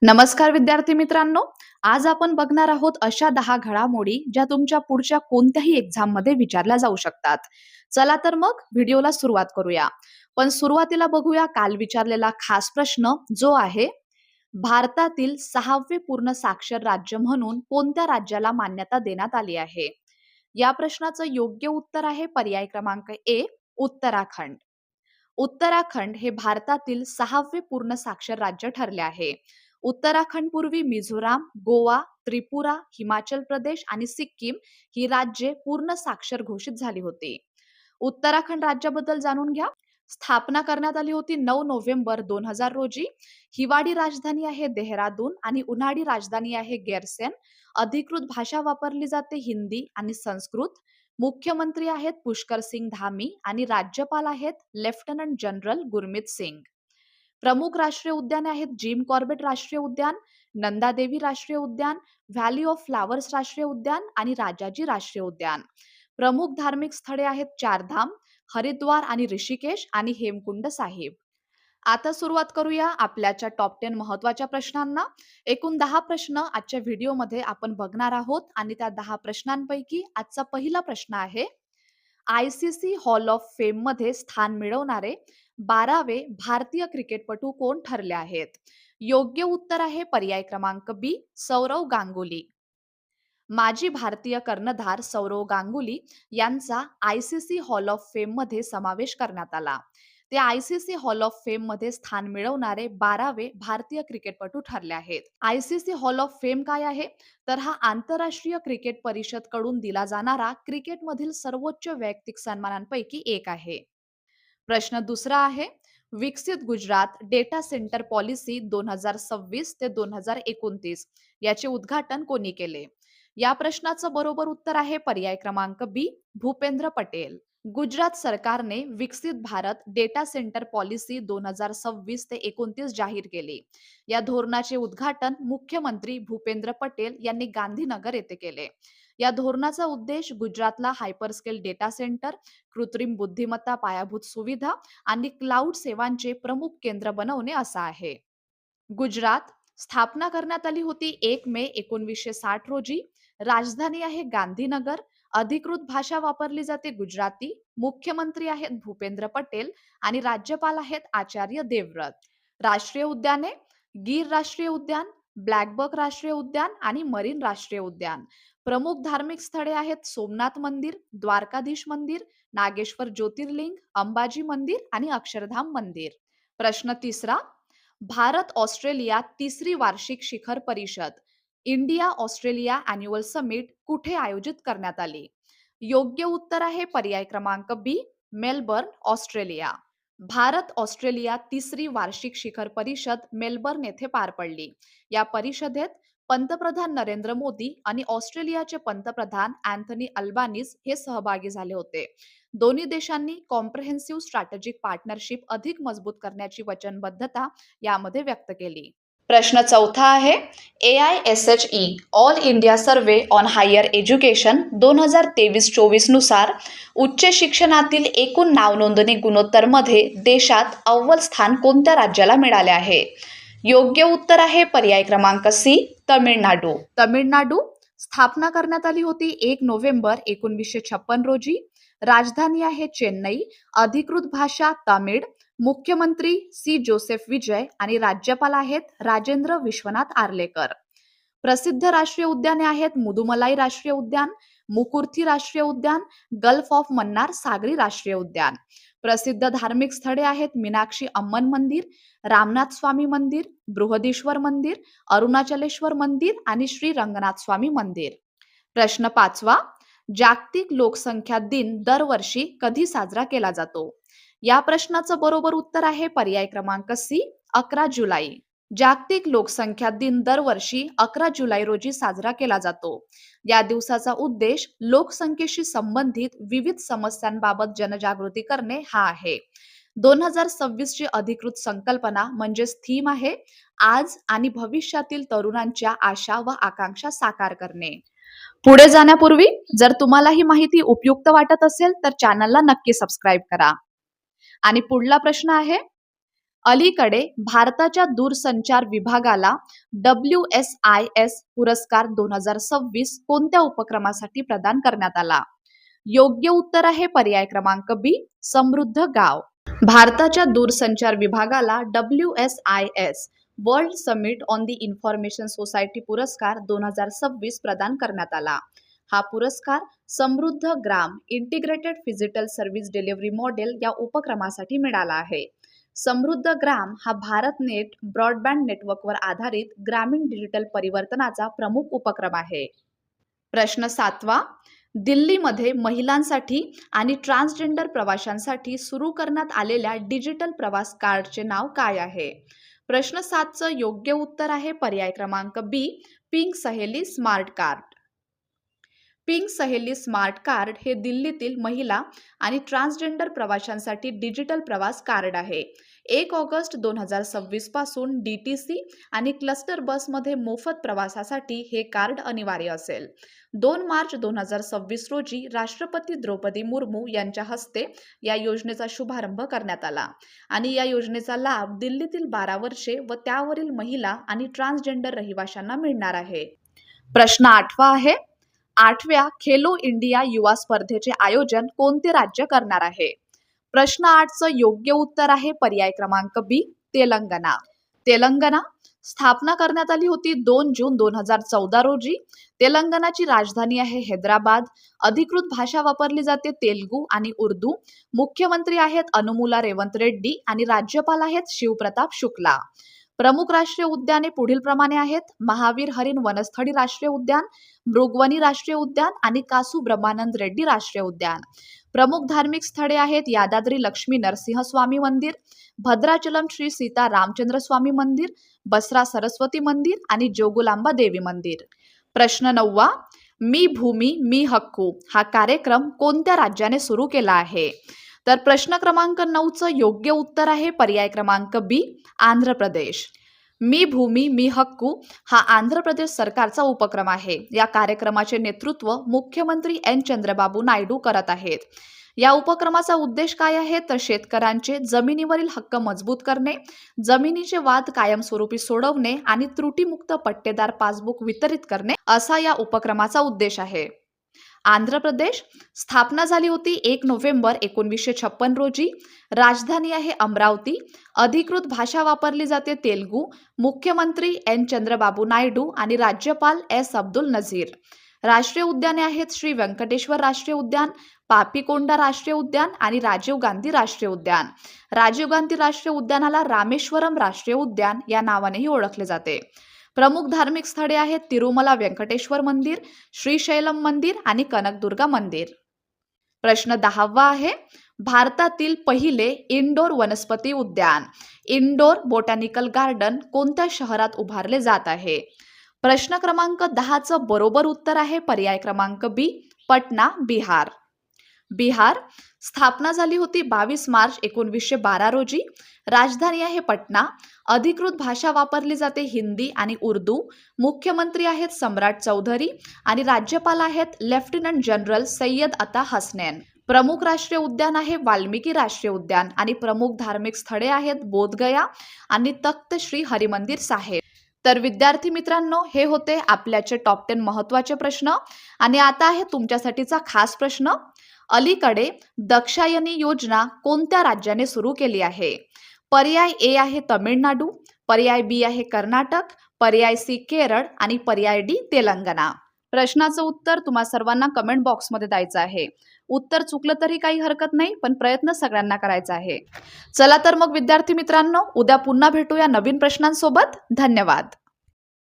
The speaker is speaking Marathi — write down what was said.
नमस्कार विद्यार्थी मित्रांनो. आज आपण बघणार आहोत अशा 10 घडामोडी ज्या तुमच्या पुढच्या कोणत्याही एक्झाम मध्ये विचारल्या जाऊ शकतात. चला तर मग व्हिडिओला सुरुवात करूया. पण सुरुवातीला बघूया काल विचारलेला खास प्रश्न जो आहे, भारतातील 6वे पूर्ण साक्षर राज्य म्हणून कोणत्या राज्याला मान्यता देण्यात आली आहे? या प्रश्नाचं योग्य उत्तर आहे पर्याय क्रमांक ए, उत्तराखंड. उत्तराखंड हे भारतातील 6वे पूर्ण साक्षर राज्य ठरले आहे. उत्तराखंड पूर्वी मिझोराम, गोवा, त्रिपुरा, हिमाचल प्रदेश आणि सिक्कीम ही राज्ये पूर्ण साक्षर घोषित झाली होती. उत्तराखंड राज्याबद्दल जाणून घ्या. स्थापना करण्यात आली होती 9 नोव्हेंबर 2000 रोजी. हिवाळी राजधानी आहे देहरादून आणि उन्हाळी राजधानी आहे गैरसेन. अधिकृत भाषा वापरली जाते हिंदी आणि संस्कृत. मुख्यमंत्री आहेत पुष्कर सिंग धामी आणि राज्यपाल आहेत लेफ्टनंट जनरल गुरमीत सिंग. प्रमुख राष्ट्रीय उद्याने आहेत जिम कॉर्बेट राष्ट्रीय उद्यान, नंदादेवी राष्ट्रीय उद्यान, व्हॅली ऑफ फ्लावर्स राष्ट्रीय उद्यान आणि राजाजी राष्ट्रीय उद्यान. प्रमुख धार्मिक स्थळे आहेत चारधाम, हरिद्वार आणि ऋषिकेश आणि हेमकुंड साहिब. आता सुरुवात करूया आपल्याच्या टॉप 10 महत्वाच्या प्रश्नांना. एकूण 10 प्रश्न आजच्या व्हिडिओमध्ये आपण बघणार आहोत आणि त्या 10 प्रश्नांपैकी आजचा पहिला प्रश्न आहे, आयसीसी हॉल ऑफ फेम मध्ये स्थान मिळवणारे 12वे भारतीय क्रिकेटपटू कोण ठरले आहेत? योग्य उत्तर आहे पर्याय क्रमांक बी, सौरव गांगुली. माजी भारतीय कर्णधार सौरव गांगुली यांचा आयसीसी हॉल ऑफ फेम मध्ये समावेश करण्यात आला. ते आयसीसी हॉल ऑफ फेम मध्ये स्थान मिळवणारे 12वे भारतीय क्रिकेटपटू ठरले आहेत. आयसीसी हॉल ऑफ फेम काय आहे? तर हा आंतरराष्ट्रीय क्रिकेट परिषद कडून दिला जाणारा क्रिकेटमधील सर्वोच्च वैयक्तिक सन्मानांपैकी एक आहे. प्रश्न दुसरा आहे, विकसित गुजरात डेटा सेंटर पॉलिसी 2026 ते 2029 याचे उद्घाटन कोणी केले? या प्रश्नाचं बरोबर उत्तर आहे पर्याय क्रमांक बी, भूपेंद्र पटेल. गुजरात सरकारने विकसित भारत डेटा सेंटर पॉलिसी 2026 ते 29 जाहीर केली. या धोरणाचे उद्घाटन मुख्यमंत्री भूपेंद्र पटेल यांनी गांधीनगर येथे केले. या धोरणाचा उद्देश गुजरातला हायपरस्केल डेटा सेंटर, कृत्रिम बुद्धिमत्ता पायाभूत सुविधा आणि क्लाउड सेवांचे प्रमुख केंद्र बनवणे असा आहे. गुजरात स्थापना करण्यात आली होती 1 मे 1960 रोजी. राजधानी आहे गांधीनगर. अधिकृत भाषा वापरली जाते गुजराती. मुख्यमंत्री आहेत भूपेंद्र पटेल आणि राज्यपाल आहेत आचार्य देवव्रत. राष्ट्रीय उद्याने, गीर राष्ट्रीय उद्यान, ब्लॅकबक राष्ट्रीय उद्यान आणि मरीन राष्ट्रीय उद्यान. प्रमुख धार्मिक स्थळे आहेत सोमनाथ मंदिर, द्वारकाधीश मंदिर, नागेश्वर ज्योतिर्लिंग, अंबाजी मंदिर आणि अक्षरधाम मंदिर. प्रश्न तिसरा, भारत ऑस्ट्रेलिया तिसरी वार्षिक शिखर परिषद इंडिया ऑस्ट्रेलिया अॅन्युअल समिट कुठे आयोजित करण्यात आली? योग्य उत्तर आहे पर्याय क्रमांक बी, मेलबर्न, ऑस्ट्रेलिया. भारत ऑस्ट्रेलिया तिसरी वार्षिक शिखर परिषद मेलबर्न येथे पार पडली. या परिषदेत पंतप्रधान नरेंद्र मोदी आणि ऑस्ट्रेलियाचे पंतप्रधान अँथनी अल्बानीस हे सहभागी झाले होते. दोन्ही देशांनी कॉम्प्रिहेन्सिव्ह स्ट्रॅटेजिक पार्टनरशिप अधिक मजबूत करण्याची वचनबद्धता यामध्ये व्यक्त केली. प्रश्न चौथा आहे, AISHE all India survey on higher education 2023-24 नुसार उच्च शिक्षणातील एकूण नावनोंदणी गुणोत्तर मध्ये देशात अव्वल स्थान कोणत्या राज्याला मिळाले आहे? योग्य उत्तर आहे पर्याय क्रमांक सी, तमिळनाडू. तमिळनाडू स्थापना करण्यात आली होती 1 नोव्हेंबर 1956 रोजी. राजधानी आहे चेन्नई. अधिकृत भाषा तमिळ. मुख्यमंत्री सी जोसेफ विजय आणि राज्यपाल आहेत राजेंद्र विश्वनाथ आर्लेकर. प्रसिद्ध राष्ट्रीय उद्याने आहेत मुदुमलाई राष्ट्रीय उद्यान, मुकुर्थी राष्ट्रीय उद्यान, गल्फ ऑफ मन्नार सागरी राष्ट्रीय उद्यान. प्रसिद्ध धार्मिक स्थळे आहेत मीनाक्षी अम्मन मंदिर, रामनाथ स्वामी मंदिर, बृहदीश्वर मंदिर, अरुणाचलेश्वर मंदिर आणि श्री रंगनाथ स्वामी मंदिर. प्रश्न पाचवा, जागतिक लोकसंख्या दिन दरवर्षी कधी साजरा केला जातो? या प्रश्नाचं बरोबर उत्तर आहे पर्याय क्रमांक सी, 11 जुलै. जागतिक लोकसंख्या दिन दरवर्षी 11 जुलै रोजी साजरा केला जातो. या दिवसाचा उद्देश लोकसंख्येशी संबंधित विविध समस्यांबाबत जनजागृती करणे हा आहे. 2026 ची अधिकृत संकल्पना म्हणजेच थीम आहे, आज आणि भविष्यातील तरुणांच्या आशा व आकांक्षा साकार करणे. पुढे जाण्यापूर्वी जर तुम्हाला ही माहिती उपयुक्त वाटत असेल तर चॅनलला नक्की सबस्क्राईब करा. आणि पुढला प्रश्न आहे, अलीकडे भारताच्या दूरसंचार विभागाला WSIS पुरस्कार 2026 कोणत्या उपक्रमासाठी प्रदान करण्यात आला? योग्य उत्तर आहे पर्याय क्रमांक बी, समृद्ध गाव. भारताच्या दूरसंचार विभागाला WSIS world summit on the information society पुरस्कार 2026 प्रदान करण्यात आला. हा पुरस्कार Samriddh Gram integrated phygital service delivery model या उपक्रमासाठी मिळाला आहे. समृद्ध ग्राम हा भारत नेट ब्रॉडबँड नेटवर्कवर आधारित ग्रामीण डिजिटल परिवर्तनाचा प्रमुख उपक्रम आहे. प्रश्न 7वा, दिल्लीमध्ये महिलांसाठी आणि ट्रान्सजेंडर प्रवाशांसाठी सुरू करण्यात आलेल्या डिजिटल प्रवास कार्डचे नाव काय आहे? प्रश्न 7चं योग्य उत्तर आहे पर्याय क्रमांक बी, पिंक सहेली स्मार्ट कार्ड. पिंक सहेली स्मार्ट कार्ड हे दिल्लीतील महिला आणि ट्रान्सजेंडर प्रवाशांसाठी डिजिटल प्रवास कार्ड आहे. 1 ऑगस्ट 2026 पासून DTC आणि क्लस्टर बसमध्ये मोफत प्रवासासाठी हे कार्ड अनिवार्य असेल. 2 मार्च 2026 रोजी राष्ट्रपती द्रौपदी मुर्मू यांच्या हस्ते या योजनेचा शुभारंभ करण्यात आला आणि या योजनेचा लाभ दिल्लीतील 12 वर्षे व त्यावरील महिला आणि ट्रान्सजेंडर रहिवाशांना मिळणार आहे. प्रश्न 8वा आहे, 8व्या खेलो इंडिया युवा स्पर्धेचे आयोजन कोणते राज्य करणार आहे? प्रश्न 8चं योग्य उत्तर आहे पर्याय क्रमांक बी, तेलंगणा. तेलंगणा स्थापना करण्यात आली होती 2 जून 2014 रोजी. तेलंगणाची राजधानी आहे हैदराबाद. अधिकृत भाषा वापरली जाते तेलुगू आणि उर्दू. मुख्यमंत्री आहेत अनुमुला रेवंत रेड्डी आणि राज्यपाल आहेत शिवप्रताप शुक्ला. प्रमुख राष्ट्रीय उद्याने पुढील प्रमाणे आहेत: महावीर हरिण वनस्थळी राष्ट्रीय उद्यान, मृगवनी राष्ट्रीय उद्यान आणि कासू ब्रह्मानंद रेड्डी राष्ट्रीय उद्यान. प्रमुख धार्मिक स्थळे आहेत यादाद्री लक्ष्मी नरसिंह स्वामी मंदिर, भद्राचलम श्री सीता रामचंद्र स्वामी मंदिर, बसरा सरस्वती मंदिर आणि जोगुलांबा देवी मंदिर. प्रश्न 9वा, मी भूमी मी हक्कू हा कार्यक्रम कोणत्या राज्याने सुरू केला आहे? तर प्रश्न क्रमांक 9चं योग्य उत्तर आहे पर्याय क्रमांक बी, आंध्र प्रदेश. मी भूमी मी हक्कू हा आंध्र प्रदेश सरकारचा उपक्रम आहे. या कार्यक्रमाचे नेतृत्व मुख्यमंत्री N. चंद्रबाबू नायडू करत आहेत. या उपक्रमाचा उद्देश काय आहे? तर शेतकऱ्यांचे जमिनीवरील हक्क मजबूत करणे, जमिनीचे वाद कायमस्वरूपी सोडवणे आणि त्रुटीमुक्त पट्टेदार पासबुक वितरित करणे असा या उपक्रमाचा उद्देश आहे. आंध्र प्रदेश स्थापना झाली होती 1 नोव्हेंबर 1956 रोजी. राजधानी आहे अमरावती. अधिकृत भाषा वापरली जाते तेलुगू. मुख्यमंत्री N. चंद्रबाबू नायडू आणि राज्यपाल S. अब्दुल नझीर. राष्ट्रीय उद्याने आहेत श्री व्यंकटेश्वर राष्ट्रीय उद्यान, पापीकोंडा राष्ट्रीय उद्यान आणि राजीव गांधी राष्ट्रीय उद्यान. राजीव गांधी राष्ट्रीय उद्यानाला रामेश्वरम राष्ट्रीय उद्यान या नावानेही ओळखले जाते. प्रमुख धार्मिक स्थळे आहेत तिरुमला व्यंकटेश्वर मंदिर, श्रीशैलम मंदिर आणि कनकदुर्गा मंदिर. प्रश्न 10वा आहे, भारतातील पहिले इंडोर वनस्पती उद्यान इंडोर बोटॅनिकल गार्डन कोणत्या शहरात उभारले जात आहे? प्रश्न क्रमांक 10चं बरोबर उत्तर आहे पर्याय क्रमांक बी, पटना, बिहार. बिहार स्थापना झाली होती 22 मार्च 1912 रोजी. राजधानी आहे पटना. अधिकृत भाषा वापरली जाते हिंदी आणि उर्दू. मुख्यमंत्री आहेत सम्राट चौधरी आणि राज्यपाल आहेत लेफ्टनंट जनरल सय्यद अता हसनैन. प्रमुख राष्ट्रीय उद्यान आहे वाल्मिकी राष्ट्रीय उद्यान आणि प्रमुख धार्मिक स्थळे आहेत बोधगया आणि तख्त श्री हरिमंदिर साहेब. तर विद्यार्थी मित्रांनो, हे होते आपल्याचे टॉप 10 महत्त्वाचे प्रश्न आणि आता आहे तुमच्यासाठीचा खास प्रश्न. अलीकडे दाक्षायणी योजना कोणत्या राज्याने सुरू केली आहे? पर्याय ए आहे तमिळनाडू, पर्याय बी आहे कर्नाटक, पर्याय सी केरळ आणि पर्याय डी तेलंगणा. प्रश्नाचं उत्तर तुम्हा सर्वांना कमेंट बॉक्समध्ये द्यायचं आहे. उत्तर चुकलं तरी काही हरकत नाही, पण प्रयत्न सगळ्यांना करायचा आहे. चला तर मग विद्यार्थी मित्रांनो, उद्या पुन्हा भेटूया नवीन प्रश्नांसोबत. धन्यवाद.